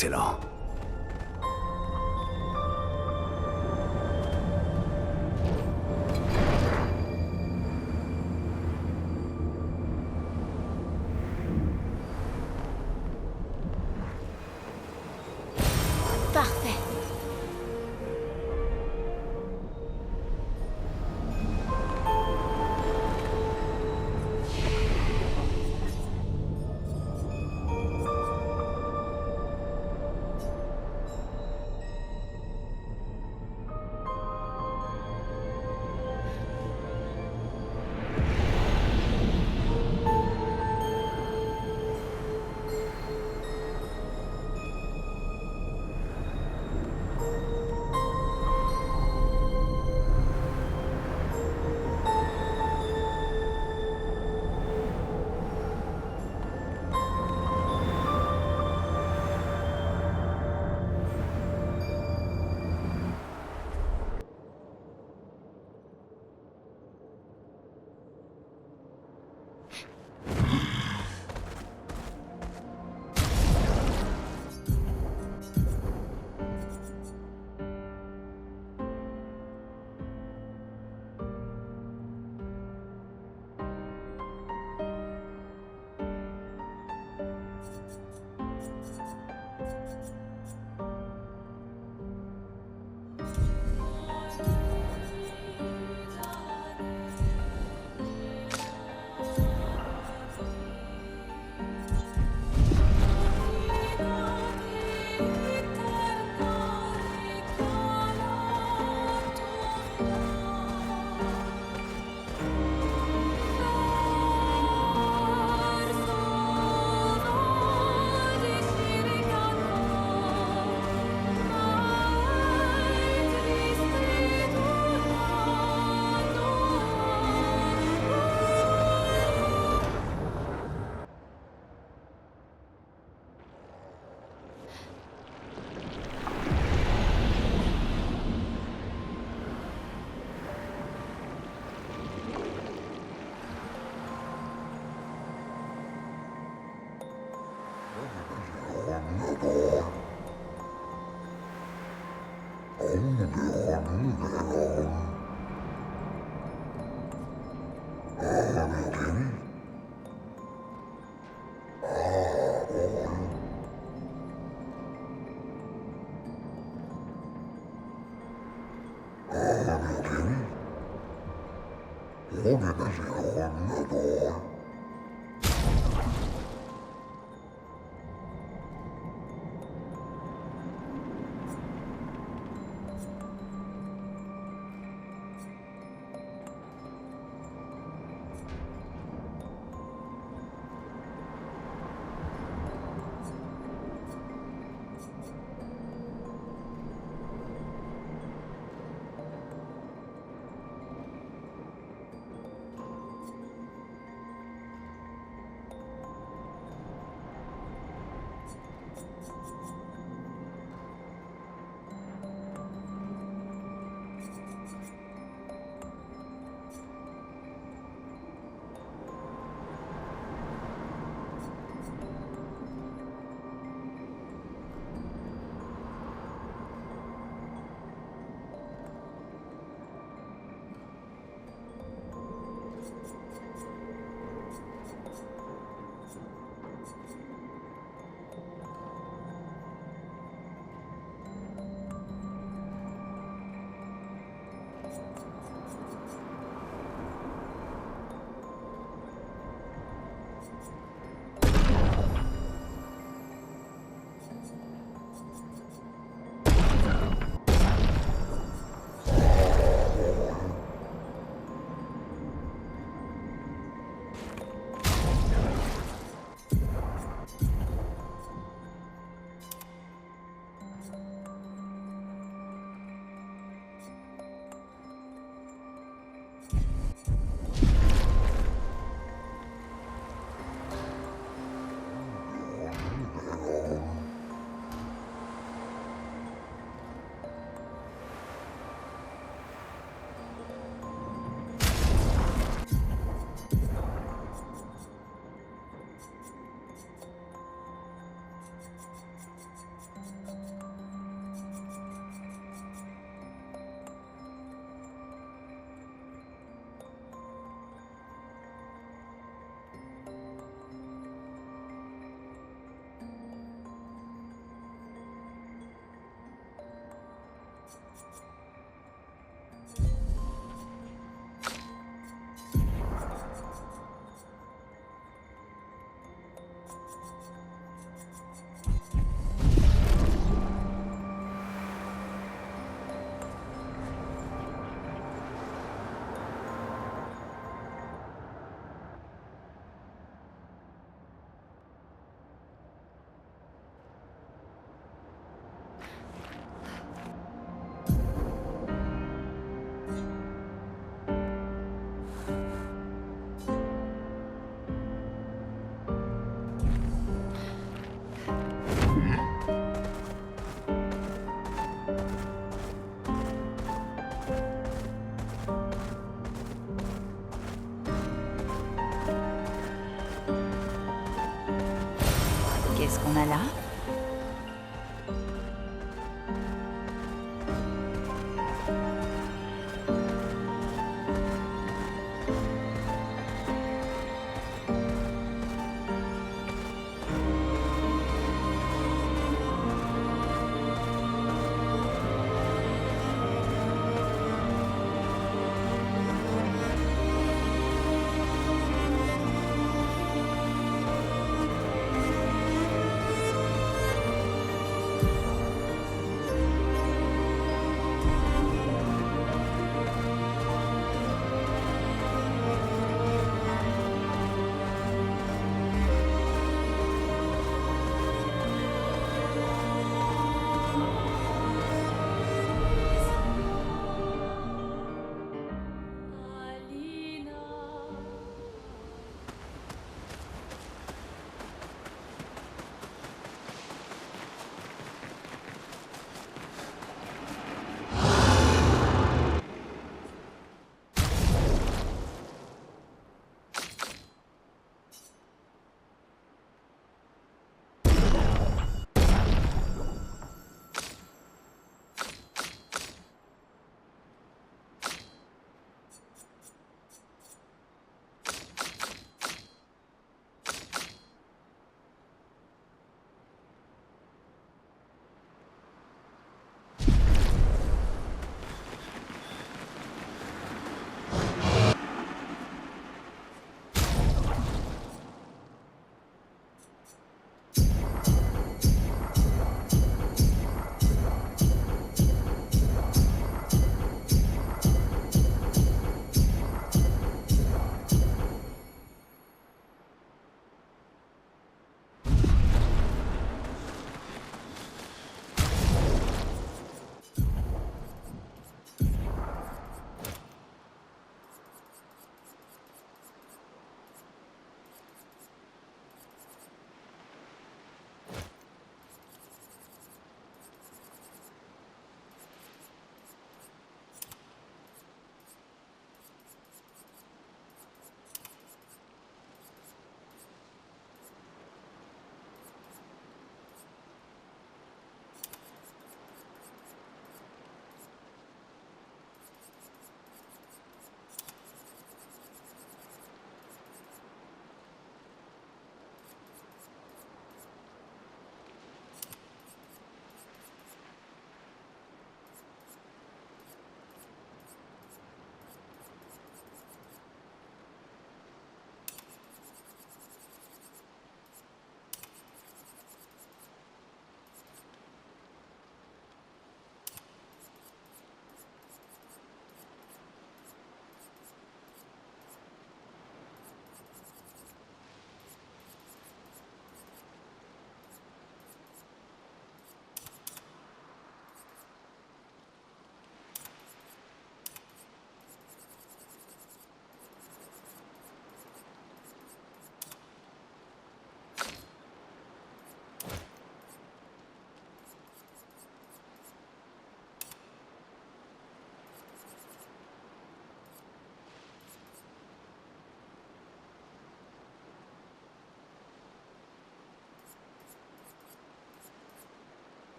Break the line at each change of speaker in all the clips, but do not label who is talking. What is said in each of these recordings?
Excellent.
Parfait.
Qu'est-ce qu'on a là?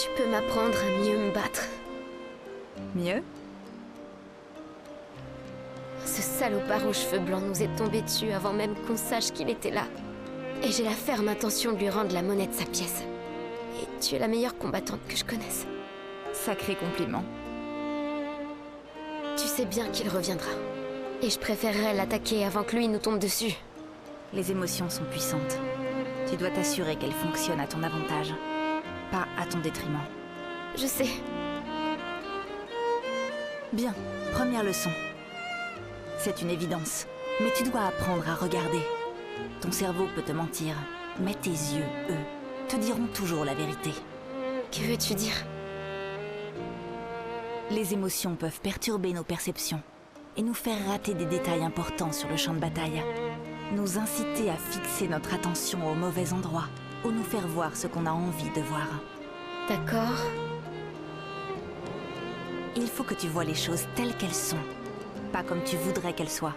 Tu peux m'apprendre à mieux me battre.
Mieux?
Ce salopard aux cheveux blancs nous est tombé dessus avant même qu'on sache qu'il était là. Et j'ai la ferme intention de lui rendre la monnaie de sa pièce. Et tu es la meilleure combattante que je connaisse.
Sacré compliment.
Tu sais bien qu'il reviendra. Et je préférerais l'attaquer avant que lui nous tombe dessus.
Les émotions sont puissantes. Tu dois t'assurer qu'elles fonctionnent à ton avantage, pas à ton détriment.
Je sais.
Bien, première leçon. C'est une évidence, mais tu dois apprendre à regarder. Ton cerveau peut te mentir, mais tes yeux, eux, te diront toujours la vérité.
Que veux-tu dire?
Les émotions peuvent perturber nos perceptions et nous faire rater des détails importants sur le champ de bataille. Nous inciter à fixer notre attention au mauvais endroit ou nous faire voir ce qu'on a envie de voir.
D'accord.
Il faut que tu vois les choses telles qu'elles sont, pas comme tu voudrais qu'elles soient.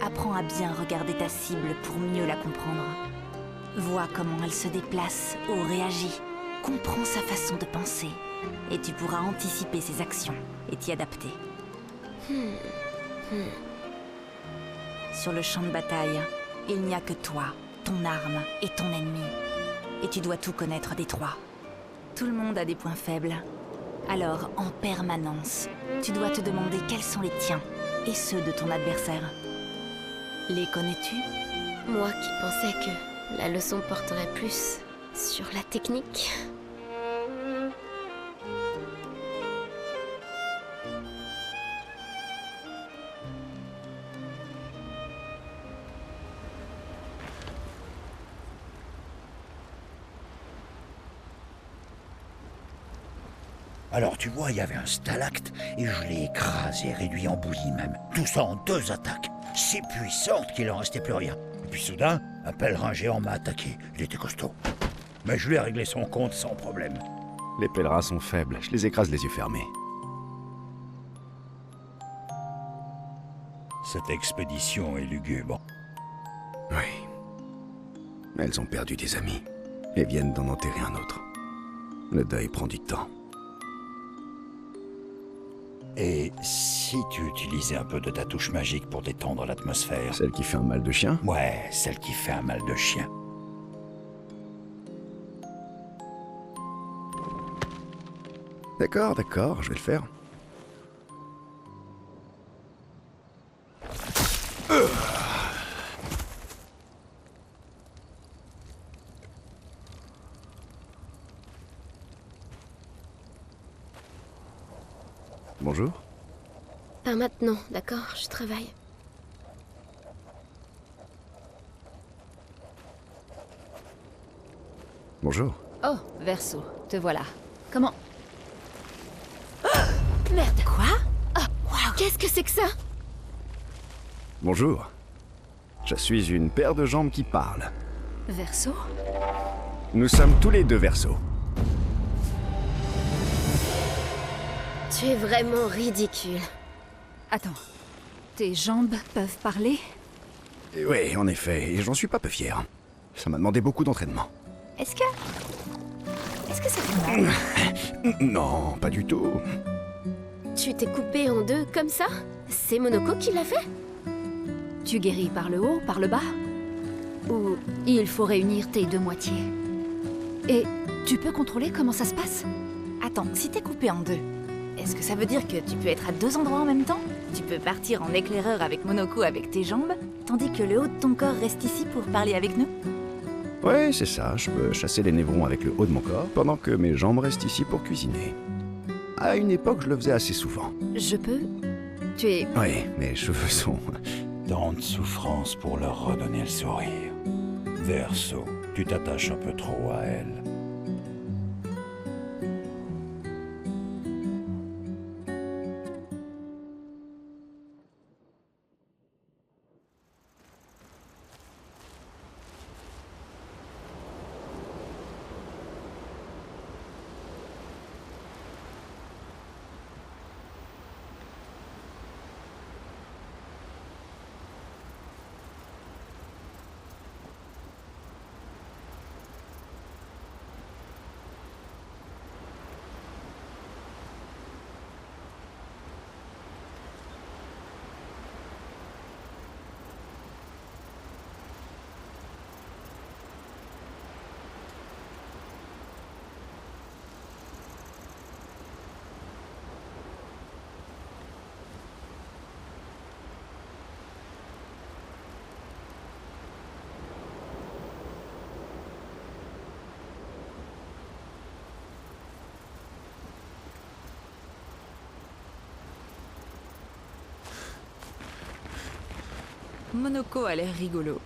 Apprends à bien regarder ta cible pour mieux la comprendre. Vois comment elle se déplace ou réagit. Comprends sa façon de penser. Et tu pourras anticiper ses actions et t'y adapter. Sur le champ de bataille, il n'y a que toi, ton arme et ton ennemi. Et tu dois tout connaître des trois. Tout le monde a des points faibles. Alors, en permanence, tu dois te demander quels sont les tiens et ceux de ton adversaire. Les connais-tu?
Moi qui pensais que la leçon porterait plus sur la technique.
Alors tu vois, il y avait un stalacte et je l'ai écrasé, réduit en bouillie même. Tout ça en 2 attaques, si puissantes qu'il en restait plus rien. Et puis soudain, un pèlerin géant m'a attaqué. Il était costaud. Mais je lui ai réglé son compte sans problème.
Les pèlerins sont faibles, je les écrase les yeux fermés.
Cette expédition est lugubre.
Oui. Elles ont perdu des amis et viennent d'en enterrer un autre. Le deuil prend du temps.
Et si tu utilisais un peu de ta touche magique pour détendre l'atmosphère?
Celle qui fait un mal de chien?
Ouais, celle qui fait un mal de chien.
D'accord, d'accord, je vais le faire. Bonjour.
Pas maintenant, d'accord? Je travaille.
Bonjour.
Oh, Verso, te voilà. Comment?
Merde!
Quoi?
Qu'est-ce que c'est que ça?
Bonjour. Je suis une paire de jambes qui parle.
Verso?
Nous sommes tous les deux Verseaux.
Tu es vraiment ridicule.
Attends, tes jambes peuvent parler?
Oui, en effet, et j'en suis pas peu fier. Ça m'a demandé beaucoup d'entraînement.
Est-ce que ça fait mal?
Non, pas du tout.
Tu t'es coupé en 2 comme ça? C'est Monoko qui l'a fait?
Tu guéris par le haut, par le bas? Ou il faut réunir tes 2 moitiés? Et tu peux contrôler comment ça se passe? Attends, si t'es coupé en 2, est-ce que ça veut dire que tu peux être à 2 endroits en même temps? Tu peux partir en éclaireur avec Monoko avec tes jambes, tandis que le haut de ton corps reste ici pour parler avec nous?
Ouais, c'est ça, je peux chasser les névrons avec le haut de mon corps, pendant que mes jambes restent ici pour cuisiner. À une époque, je le faisais assez souvent.
Je peux? Tu es...
Oui, mes cheveux sont...
Tant de souffrance pour leur redonner le sourire. Verso, tu t'attaches un peu trop à elle.
Monoko a l'air rigolo.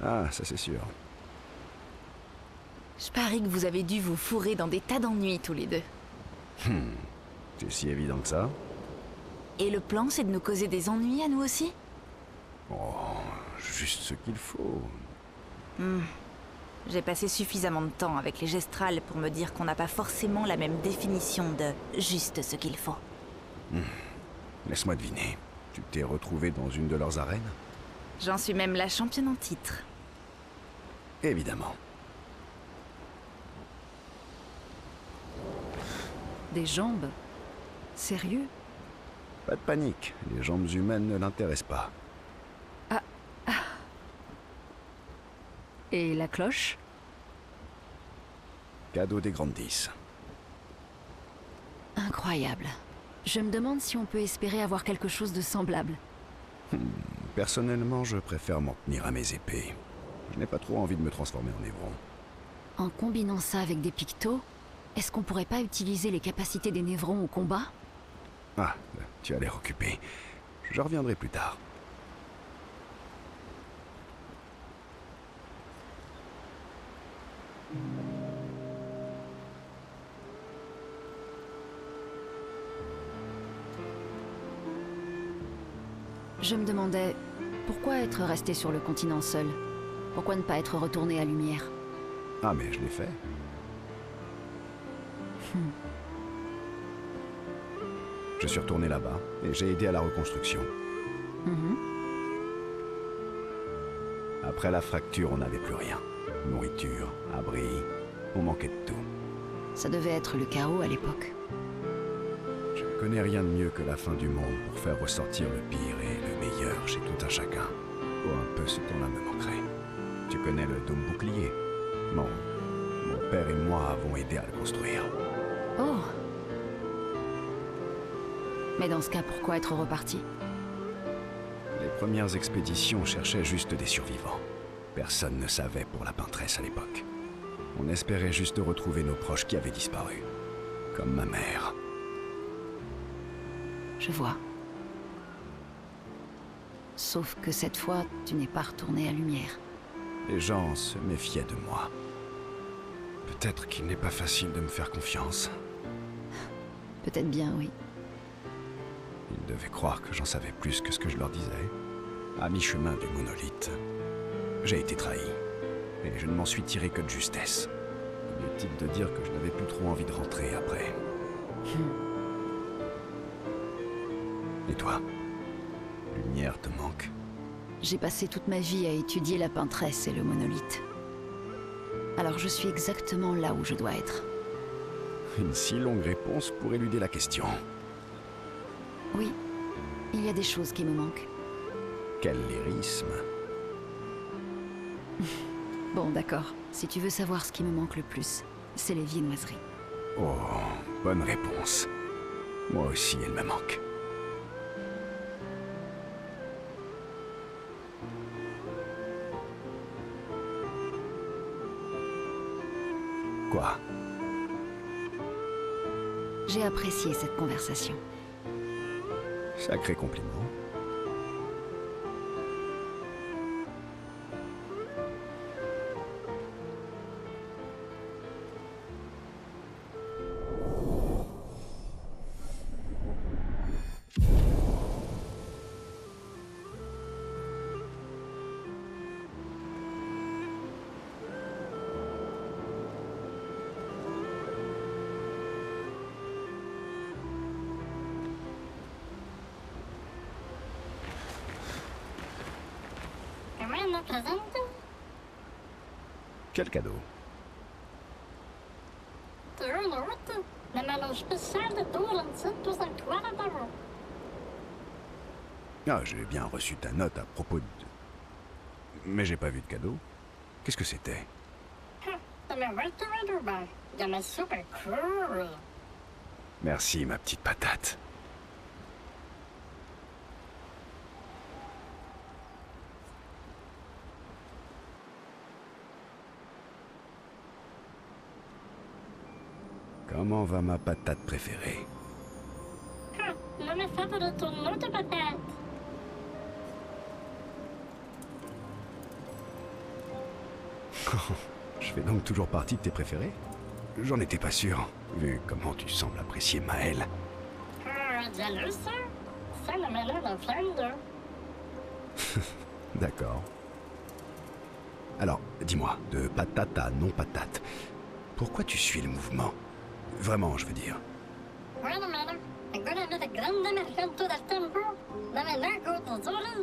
Ah, ça c'est sûr.
Je parie que vous avez dû vous fourrer dans des tas d'ennuis tous les deux.
C'est si évident que ça?
Et le plan, c'est de nous causer des ennuis à nous aussi?
Oh, juste ce qu'il faut.
J'ai passé suffisamment de temps avec les gestrales pour me dire qu'on n'a pas forcément la même définition de juste ce qu'il faut.
Laisse-moi deviner. Tu t'es retrouvé dans une de leurs arènes?
J'en suis même la championne en titre.
Évidemment.
Des jambes? Sérieux?
Pas de panique, les jambes humaines ne l'intéressent pas.
Et la cloche?
Cadeau des grandes 10.
Incroyable. Je me demande si on peut espérer avoir quelque chose de semblable.
Personnellement, je préfère m'en tenir à mes épées. Je n'ai pas trop envie de me transformer en névron.
En combinant ça avec des pictos, est-ce qu'on pourrait pas utiliser les capacités des névrons au combat?
Ah, tu as l'air occupé. Je reviendrai plus tard.
Je me demandais, pourquoi être resté sur le continent seul? Pourquoi ne pas être retourné à Lumière?
Ah, mais je l'ai fait. Je suis retourné là-bas et j'ai aidé à la reconstruction. Après la fracture, on n'avait plus rien. Nourriture, abri, on manquait de tout.
Ça devait être le chaos à l'époque.
Je ne connais rien de mieux que la fin du monde pour faire ressortir le pire et le meilleur chez tout un chacun. Oh, un peu ce temps-là me manquerait. Tu connais le dôme bouclier? Non. Mon père et moi avons aidé à le construire.
Oh! Mais dans ce cas, pourquoi être reparti?
Les premières expéditions cherchaient juste des survivants. Personne ne savait pour la peintresse à l'époque. On espérait juste retrouver nos proches qui avaient disparu. Comme ma mère.
Je vois. Sauf que cette fois, tu n'es pas retourné à Lumière.
Les gens se méfiaient de moi. Peut-être qu'il n'est pas facile de me faire confiance.
Peut-être bien, oui.
Ils devaient croire que j'en savais plus que ce que je leur disais. À mi-chemin du monolithe, j'ai été trahi. Et je ne m'en suis tiré que de justesse. Inutile de dire que je n'avais plus trop envie de rentrer après. Et toi? Lumière te manque?
J'ai passé toute ma vie à étudier la peintresse et le monolithe. Alors je suis exactement là où je dois être.
Une si longue réponse pour éluder la question.
Oui, il y a des choses qui me manquent.
Quel lyrisme.
Bon, d'accord. Si tu veux savoir ce qui me manque le plus, c'est les viennoiseries.
Oh, bonne réponse. Moi aussi, elle me manque. Quoi?
J'ai apprécié cette conversation.
Sacré compliment. Quel cadeau? Ah, j'ai bien reçu ta note à propos de... Mais j'ai pas vu de cadeau. Qu'est-ce que c'était? Merci, ma petite patate. Comment va ma patate préférée? Je fais donc toujours partie de tes préférés? J'en étais pas sûr, vu comment tu sembles apprécier Maël.
Jaloux, ça? Ça le mélange en flamme,
D'accord. Alors, dis-moi, de patate à non-patate, pourquoi tu suis le mouvement? Vraiment, je veux dire.
Bueno, mano, agora nada grande mercado todo el tiempo. Dame largo de zona.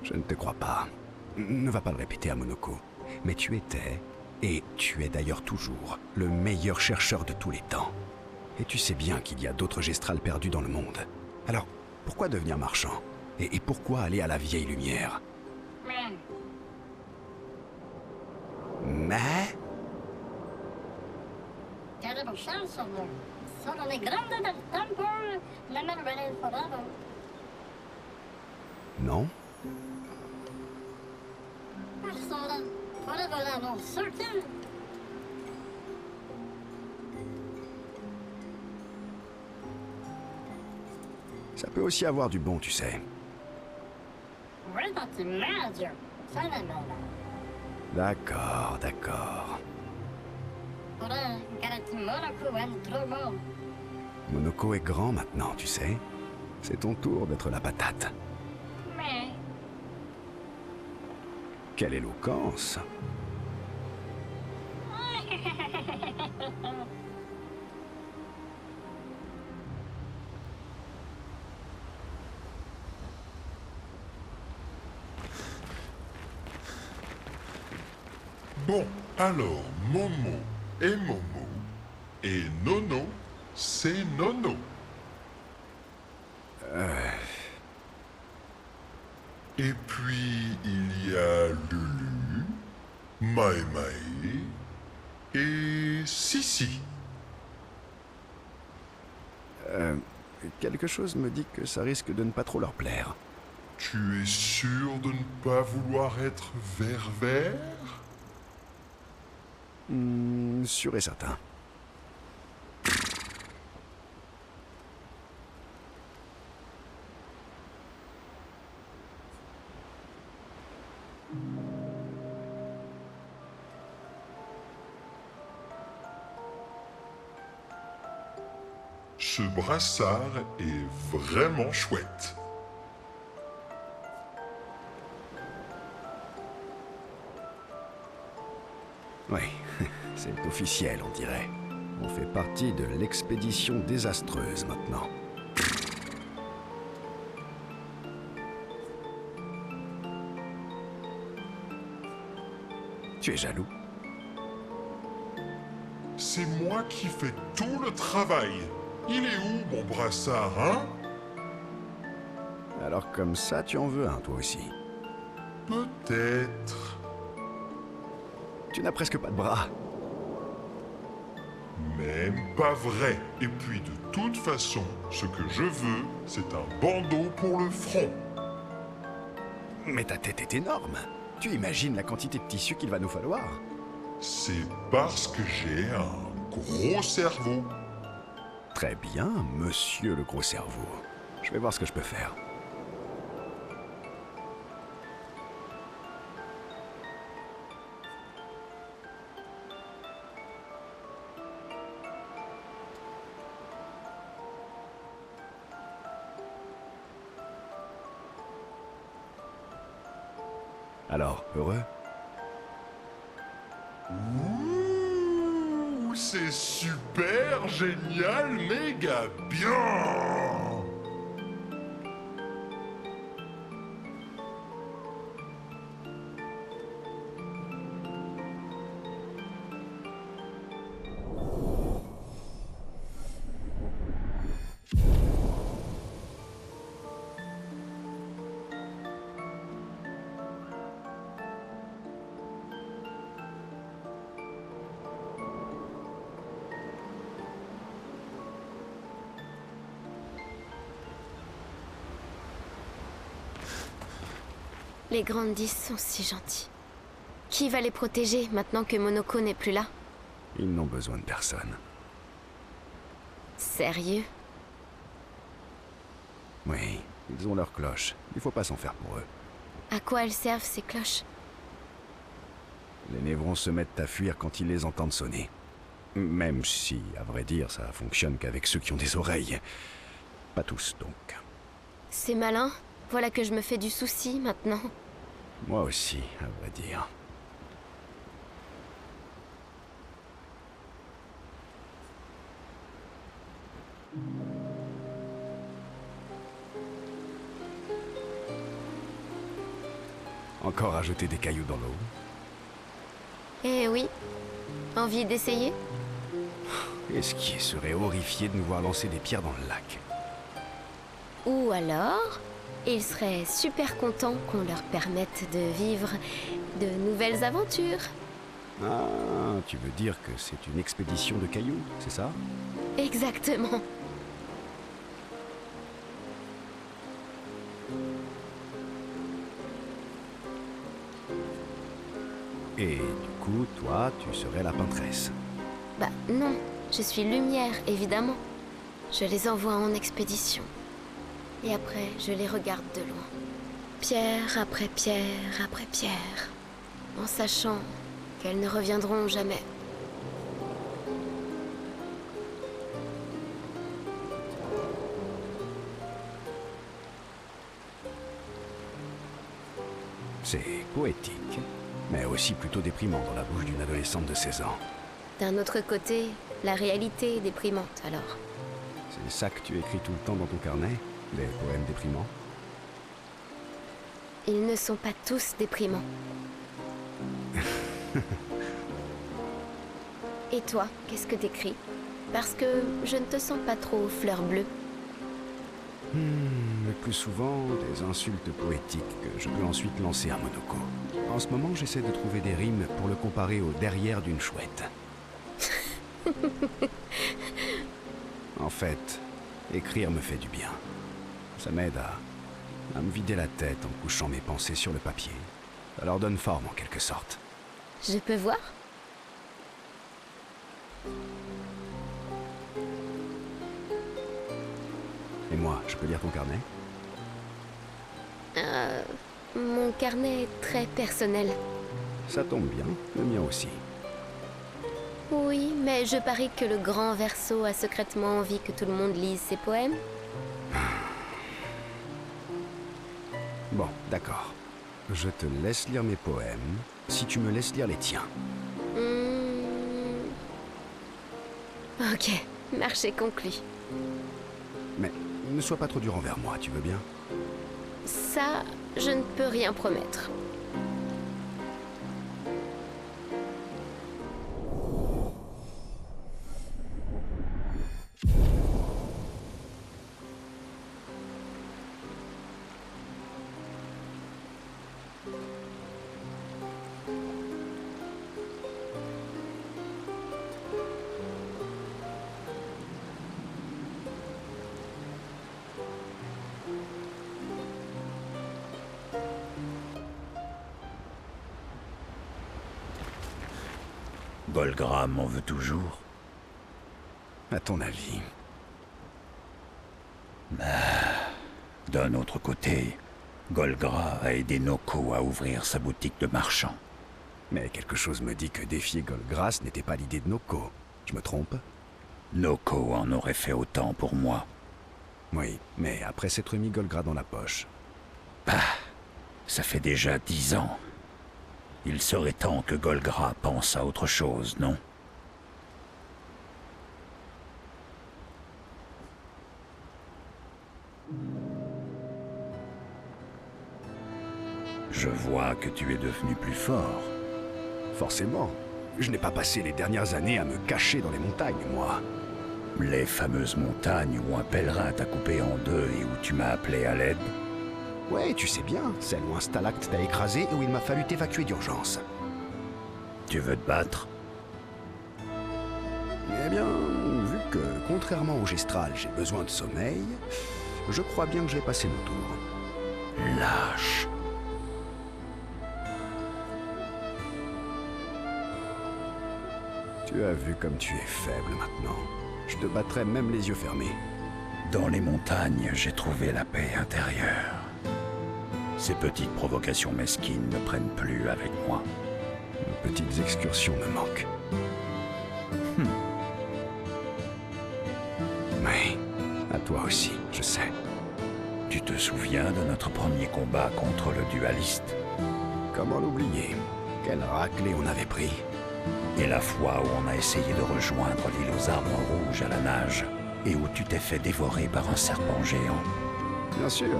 Je ne te crois pas. Ne va pas le répéter à Monoko. Mais tu étais, et tu es d'ailleurs toujours, le meilleur chercheur de tous les temps. Et tu sais bien qu'il y a d'autres gestrals perdus dans le monde. Alors, pourquoi devenir marchand? Et pourquoi aller à la vieille lumière? Mais...
Terrible chance, no. Sono le grande del tempo. Never ready forever.
non?
Persona. Forever là, non, certain.
Ça peut aussi avoir du bon, tu sais.
Guarda ti mangio. Sai la bella.
D'accord, d'accord.
Ora, garati Monaco entro mo.
Monoko est grand maintenant, tu sais. C'est ton tour d'être la patate.
Mais,
Quelle éloquence!
Bon, alors, Momo est Momo, et Nono, c'est Nono. Et puis, il y a Lulu, Maï et Sissi.
Quelque chose me dit que ça risque de ne pas trop leur plaire.
Tu es sûr de ne pas vouloir être vert-vert?
Sûr et certain.
Ce brassard est vraiment chouette.
Oui, c'est officiel, on dirait. On fait partie de l'expédition désastreuse maintenant. Tu es jaloux?
C'est moi qui fais tout le travail. Il est où, mon brassard, hein?
Alors comme ça, tu en veux un, toi aussi.
Peut-être.
Tu n'as presque pas de bras.
Même pas vrai. Et puis de toute façon, ce que je veux, c'est un bandeau pour le front.
Mais ta tête est énorme. Tu imagines la quantité de tissu qu'il va nous falloir?
C'est parce que j'ai un gros cerveau.
Très bien, monsieur le gros cerveau. Je vais voir ce que je peux faire. Alors, heureux?
Ouh, c'est super, génial, méga bien.
Les grandes 10 sont si gentils. Qui va les protéger maintenant que Monoko n'est plus là?
Ils n'ont besoin de personne.
Sérieux?
Oui, ils ont leur cloche. Il faut pas s'en faire pour eux.
À quoi elles servent ces cloches?
Les névrons se mettent à fuir quand ils les entendent sonner. Même si, à vrai dire, ça fonctionne qu'avec ceux qui ont des oreilles. Pas tous, donc.
C'est malin. Voilà que je me fais du souci maintenant.
Moi aussi, à vrai dire. Encore ajouter des cailloux dans l'eau?
Eh oui. Envie d'essayer?
Esquier serait horrifié de nous voir lancer des pierres dans le lac.
Ou alors, ils seraient super contents qu'on leur permette de vivre de nouvelles aventures.
Ah, tu veux dire que c'est une expédition de cailloux, c'est ça?
Exactement.
Et du coup, toi, tu serais la peintresse.
Bah non, je suis lumière, évidemment. Je les envoie en expédition. Et après, je les regarde de loin. Pierre après pierre après pierre. En sachant qu'elles ne reviendront jamais.
C'est poétique, mais aussi plutôt déprimant dans la bouche d'une adolescente de 16 ans.
D'un autre côté, la réalité est déprimante, alors.
C'est ça que tu écris tout le temps dans ton carnet? Des poèmes déprimants?
Ils ne sont pas tous déprimants. Et toi, qu'est-ce que t'écris? Parce que je ne te sens pas trop fleur bleue.
Le plus souvent, des insultes poétiques que je peux ensuite lancer à Monoko. En ce moment, j'essaie de trouver des rimes pour le comparer au derrière d'une chouette. En fait, écrire me fait du bien. Ça m'aide à me vider la tête en couchant mes pensées sur le papier. Ça leur donne forme en quelque sorte.
Je peux voir?
Et moi, je peux lire ton carnet?
Mon carnet est très personnel.
Ça tombe bien, le mien aussi.
Oui, mais je parie que le grand Verseau a secrètement envie que tout le monde lise ses poèmes.
Bon, d'accord. Je te laisse lire mes poèmes, si tu me laisses lire les tiens.
Ok, marché conclu.
Mais ne sois pas trop dur envers moi, tu veux bien?
Ça, je ne peux rien promettre.
Golgra m'en veut toujours.
À ton avis?
D'un autre côté, Golgra a aidé Noko à ouvrir sa boutique de marchand.
Mais quelque chose me dit que défier Golgras n'était pas l'idée de Noko. Je me trompe?
Noko en aurait fait autant pour moi.
Oui, mais après s'être mis Golgra dans la poche.
Ça fait déjà 10 ans. Il serait temps que Golgra pense à autre chose, non? Je vois que tu es devenu plus fort.
Forcément. Je n'ai pas passé les dernières années à me cacher dans les montagnes, moi.
Les fameuses montagnes où un pèlerin t'a coupé en deux et où tu m'as appelé à l'aide?
Ouais, tu sais bien, celle où un stalacte t'a écrasé et où il m'a fallu t'évacuer d'urgence.
Tu veux te battre?
Eh bien, vu que, contrairement au Gestral, j'ai besoin de sommeil, je crois bien que je vais passer mon tour.
Lâche.
Tu as vu comme tu es faible maintenant. Je te battrai même les yeux fermés.
Dans les montagnes, j'ai trouvé la paix intérieure. Ces petites provocations mesquines ne prennent plus avec moi.
Nos petites excursions me manquent. Mais à toi aussi, je sais.
Tu te souviens de notre premier combat contre le dualiste?
Comment l'oublier? Quelle raclée on avait pris.
Et la fois où on a essayé de rejoindre l'île aux arbres rouges à la nage, et où tu t'es fait dévorer par un serpent géant.
Bien sûr.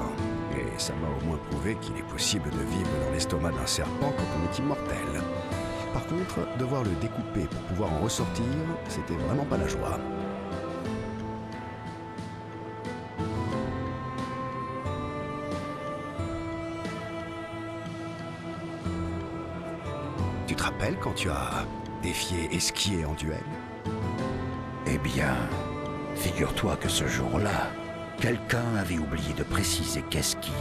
Et ça m'a au moins prouvé qu'il est possible de vivre dans l'estomac d'un serpent quand on est immortel. Par contre, devoir le découper pour pouvoir en ressortir, c'était vraiment pas la joie. Tu te rappelles quand tu as défié Esquier en duel?
Eh bien, figure-toi que ce jour-là, quelqu'un avait oublié de préciser qu'Esquier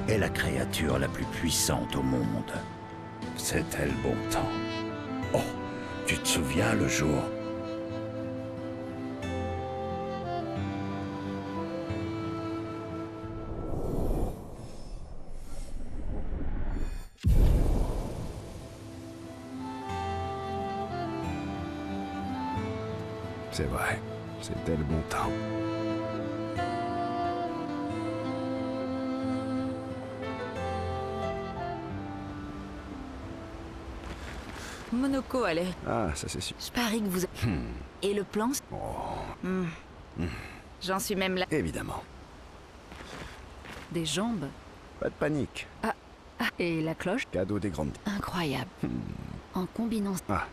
est la créature la plus puissante au monde. C'était le bon temps. Oh, tu te souviens le jour?
C'est vrai, c'était le bon temps.
Monoko a l'air...
Ah, ça c'est sûr.
Je parie que vous... Et le plan...
Oh,
J'en suis même là.
évidemment.
Des jambes.
Pas de panique.
Et la cloche.
Cadeau des grandes...
Incroyable. En combinant...
Ah,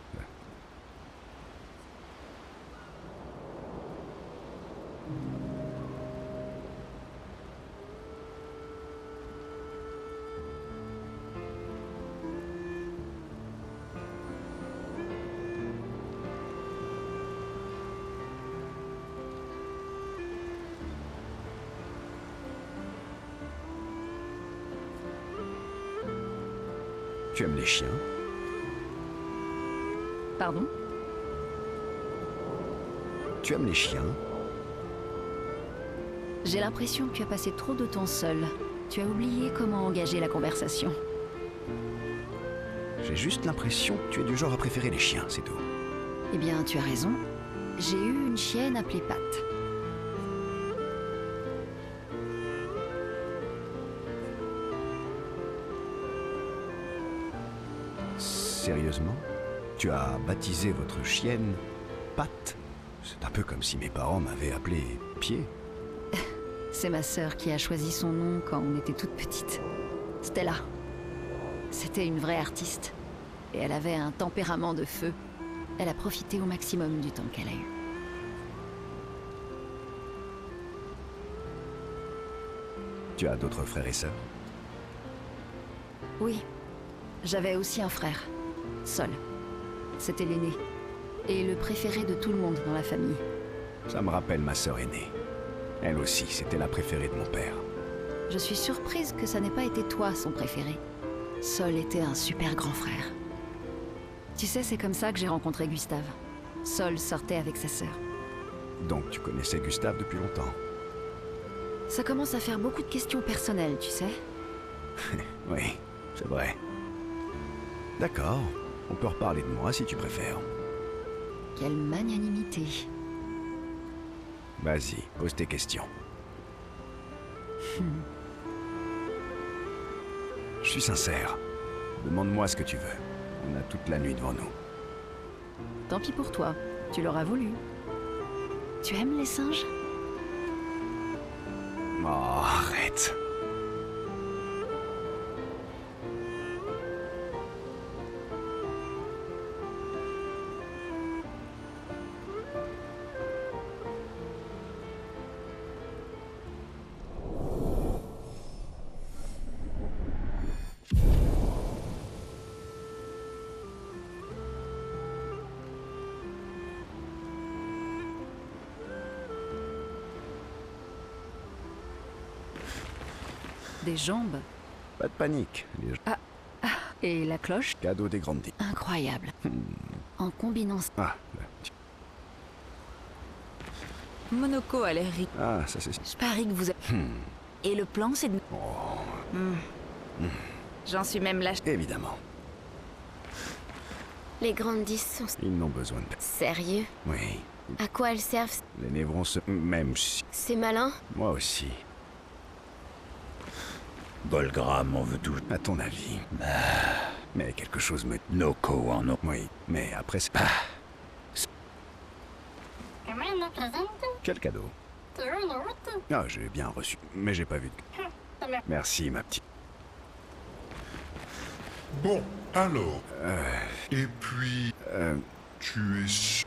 tu aimes les chiens?
Pardon?
Tu aimes les chiens?
J'ai l'impression que tu as passé trop de temps seul. Tu as oublié comment engager la conversation.
J'ai juste l'impression que tu es du genre à préférer les chiens, c'est tout.
Eh bien, tu as raison. J'ai eu une chienne appelée Pat.
Sérieusement? Tu as baptisé votre chienne Pat? C'est un peu comme si mes parents m'avaient appelé Pied.
C'est ma sœur qui a choisi son nom quand on était toute petite. Stella. C'était une vraie artiste. Et elle avait un tempérament de feu. Elle a profité au maximum du temps qu'elle a eu.
Tu as d'autres frères et sœurs?
Oui. J'avais aussi un frère. Sol. C'était l'aîné. Et le préféré de tout le monde dans la famille.
Ça me rappelle ma sœur aînée. Elle aussi, c'était la préférée de mon père.
Je suis surprise que ça n'ait pas été toi son préféré. Sol était un super grand frère. Tu sais, c'est comme ça que j'ai rencontré Gustave. Sol sortait avec sa sœur.
Donc tu connaissais Gustave depuis longtemps?
Ça commence à faire beaucoup de questions personnelles, tu sais.
Oui, c'est vrai. D'accord, on peut reparler de moi si tu préfères.
Quelle magnanimité.
Vas-y, pose tes questions. Je suis sincère. Demande-moi ce que tu veux. On a toute la nuit devant nous.
Tant pis pour toi, tu l'auras voulu. Tu aimes les singes?
Oh, arrête.
Des jambes.
Pas de panique. Les
Et la cloche?
cadeaux des grandes...
Incroyable. En combinant...
Ah,
Monoko a l'air riche.
ah, ça c'est...
Je parie que vous... Et le plan, c'est de... J'en suis même là.
Évidemment.
Les grandes 10 sont
Ils n'ont besoin de...
sérieux.
Oui,
À quoi elles servent?
les névrons se... Même si...
C'est malin.
Moi aussi.
Golgram en veut tout.
À ton avis. Mais quelque chose me...
Noko en a.
Oui, mais après c'est...
Comment on nous présente?
Quel cadeau?
Tu veux une autre?
Ah, j'ai bien reçu, mais j'ai pas vu de...
Ça me...
Merci, ma petite...
Bon, alors. Et puis, tu es sûr...